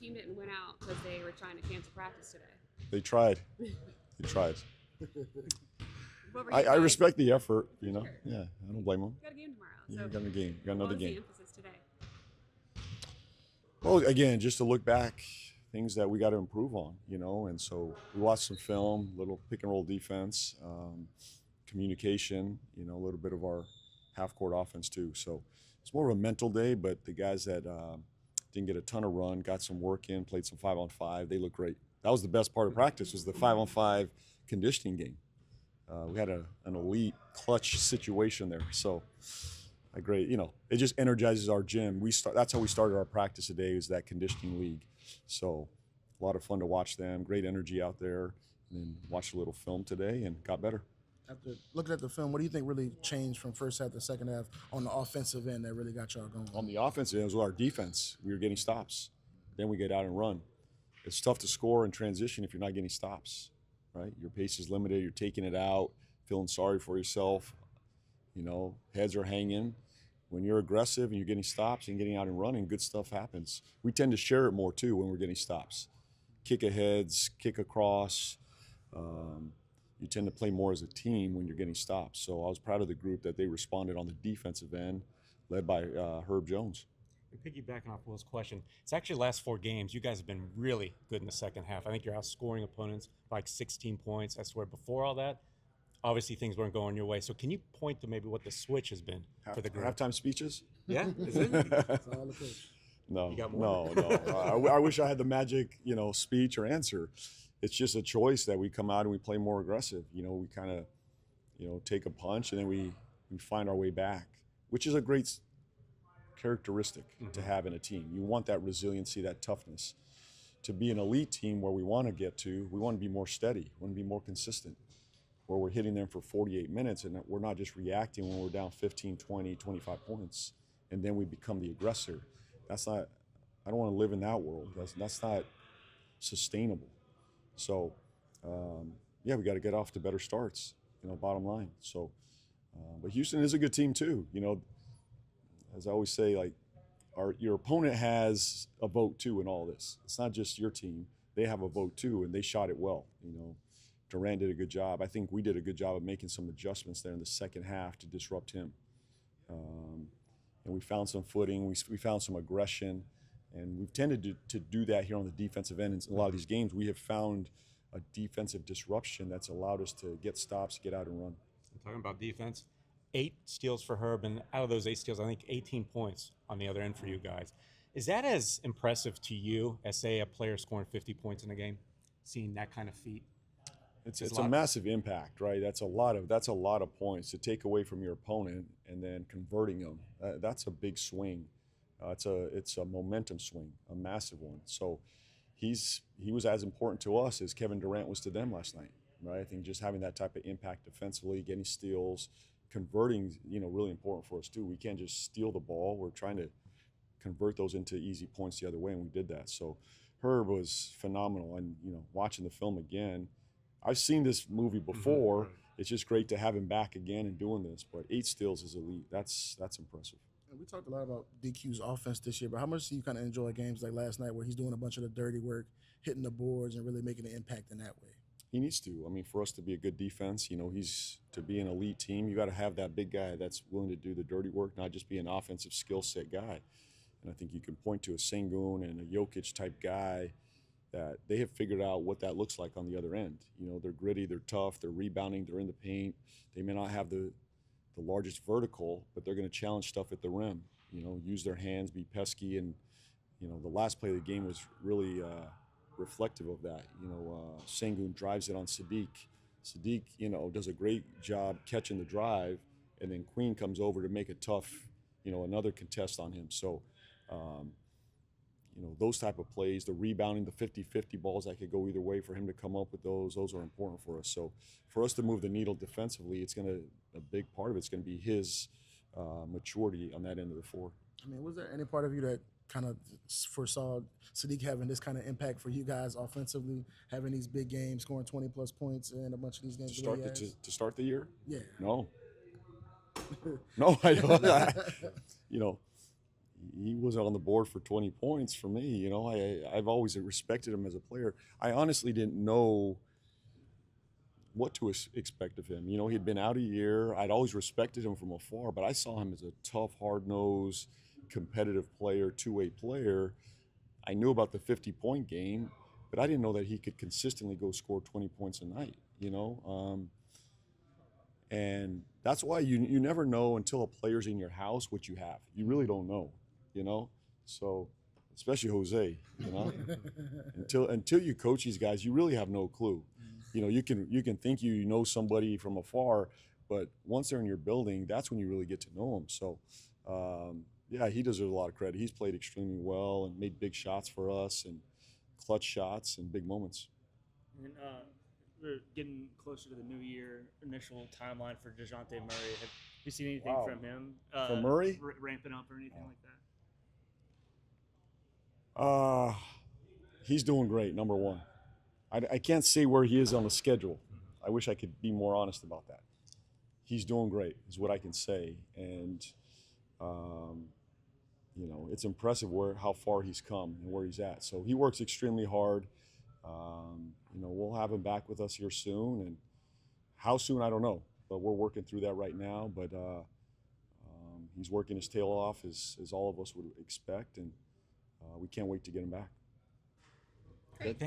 team didn't win out because they were trying to cancel practice today. They tried. They tried. I respect the effort, you know. Sure. Yeah, I don't blame them. You got a game tomorrow. Yeah, So you got a game. You got another what was game. the emphasis today? Well, again, just to look back, things that we got to improve on, you know. And so we watched some film, little pick and roll defense, communication, you know, a little bit of our half-court offense too. So it's more of a mental day, but the guys that didn't get a ton of run, got some work in, played some 5-on-5, they look great. That was the best part of practice, was the 5-on-5 conditioning game. We had an elite clutch situation there. So great, you know, it just energizes our gym. That's how we started our practice today, is that conditioning league. So a lot of fun to watch them, great energy out there, and then watched a little film today and got better. After looking at the film, what do you think really changed from first half to second half on the offensive end that really got y'all going? On the offensive end, it was our defense. We were getting stops. Then we get out and run. It's tough to score in transition if you're not getting stops, right? Your pace is limited. You're taking it out, feeling sorry for yourself. You know, heads are hanging. When you're aggressive and you're getting stops and getting out and running, good stuff happens. We tend to share it more too when we're getting stops. Kick aheads, kick across. You tend to play more as a team when you're getting stops. So I was proud of the group that they responded on the defensive end, led by Herb Jones. And piggybacking off Will's question, it's actually the last 4 games, you guys have been really good in the second half. I think you're outscoring opponents by like 16 points. I swear before all that, obviously things weren't going your way. So can you point to maybe what the switch has been for the group? Halftime speeches? Yeah? Is it? That's all the coach. No, You got more? no. I wish I had the magic, you know, speech or answer. It's just a choice that we come out and we play more aggressive. You know, we kind of, you know, take a punch and then we find our way back, which is a great characteristic to have in a team. You want that resiliency, that toughness. To be an elite team where we want to get to, we want to be more steady, we want to be more consistent, where we're hitting them for 48 minutes and we're not just reacting when we're down 15, 20, 25 points, and then we become the aggressor. That's not, I don't want to live in that world. That's not sustainable. So, yeah, we got to get off to better starts, you know, bottom line. So, but Houston is a good team too. You know, as I always say, like, your opponent has a vote too in all this. It's not just your team. They have a vote too, and they shot it well. You know, Durant did a good job. I think we did a good job of making some adjustments there in the second half to disrupt him. And we found some footing. We found some aggression. And we've tended to do that here on the defensive end. In a lot of these games, we have found a defensive disruption that's allowed us to get stops, get out and run. I'm talking about defense. 8 steals for Herb, and out of those 8 steals, I think 18 points on the other end for you guys. Is that as impressive to you as, say, a player scoring 50 points in a game, seeing that kind of feat? It's a massive impact, right? That's a lot of points to take away from your opponent and then converting them. That's a big swing. It's a momentum swing, a massive one. So he was as important to us as Kevin Durant was to them last night, right? I think just having that type of impact defensively, getting steals, converting, you know, really important for us too. We can't just steal the ball. We're trying to convert those into easy points the other way, and we did that. So Herb was phenomenal, and you know, watching the film again, I've seen this movie before. Mm-hmm. It's just great to have him back again and doing this. But 8 steals is elite. That's impressive. We talked a lot about DQ's offense this year, but how much do you kind of enjoy games like last night where he's doing a bunch of the dirty work, hitting the boards, and really making an impact in that way? He needs to. I mean, for us to be a good defense, you know, to be an elite team, you got to have that big guy that's willing to do the dirty work, not just be an offensive skill set guy. And I think you can point to a Sengun and a Jokic type guy that they have figured out what that looks like on the other end. You know, they're gritty, they're tough, they're rebounding, they're in the paint. They may not have the largest vertical, but they're going to challenge stuff at the rim. You know, use their hands, be pesky, and you know, the last play of the game was really reflective of that. You know, Sengun drives it on Sadiq. Sadiq, you know, does a great job catching the drive, and then Queen comes over to make a tough, you know, another contest on him. So, you know, those type of plays, the rebounding, the 50-50 balls that could go either way, for him to come up with those are important for us. So for us to move the needle defensively, a big part of it's going to be his maturity on that end of the floor. I mean, was there any part of you that kind of foresaw Sadiq having this kind of impact for you guys offensively, having these big games, scoring 20-plus points in a bunch of these games? To start the year? Yeah. No. No, I don't. You know, he wasn't on the board for 20 points for me. You know, I've always respected him as a player. I honestly didn't know what to expect of him. You know, he'd been out a year. I'd always respected him from afar, but I saw him as a tough, hard-nosed, competitive player, two-way player. I knew about the 50-point game, but I didn't know that he could consistently go score 20 points a night, you know? And that's why you never know until a player's in your house what you have. You really don't know, you know? So, especially Jose, you know? until you coach these guys, you really have no clue. You know, you can think you know somebody from afar, but once they're in your building, that's when you really get to know them. So, yeah, he deserves a lot of credit. He's played extremely well and made big shots for us and clutch shots and big moments. And we're getting closer to the new year. Initial timeline for DeJounte Murray. Have you seen anything from him? From Murray? Ramping up or anything like that? He's doing great, number one. I can't say where he is on the schedule. I wish I could be more honest about that. He's doing great is what I can say. And, you know, it's impressive how far he's come and where he's at. So he works extremely hard. You know, we'll have him back with us here soon. And how soon, I don't know. But we're working through that right now. But he's working his tail off as all of us would expect. And we can't wait to get him back. Great.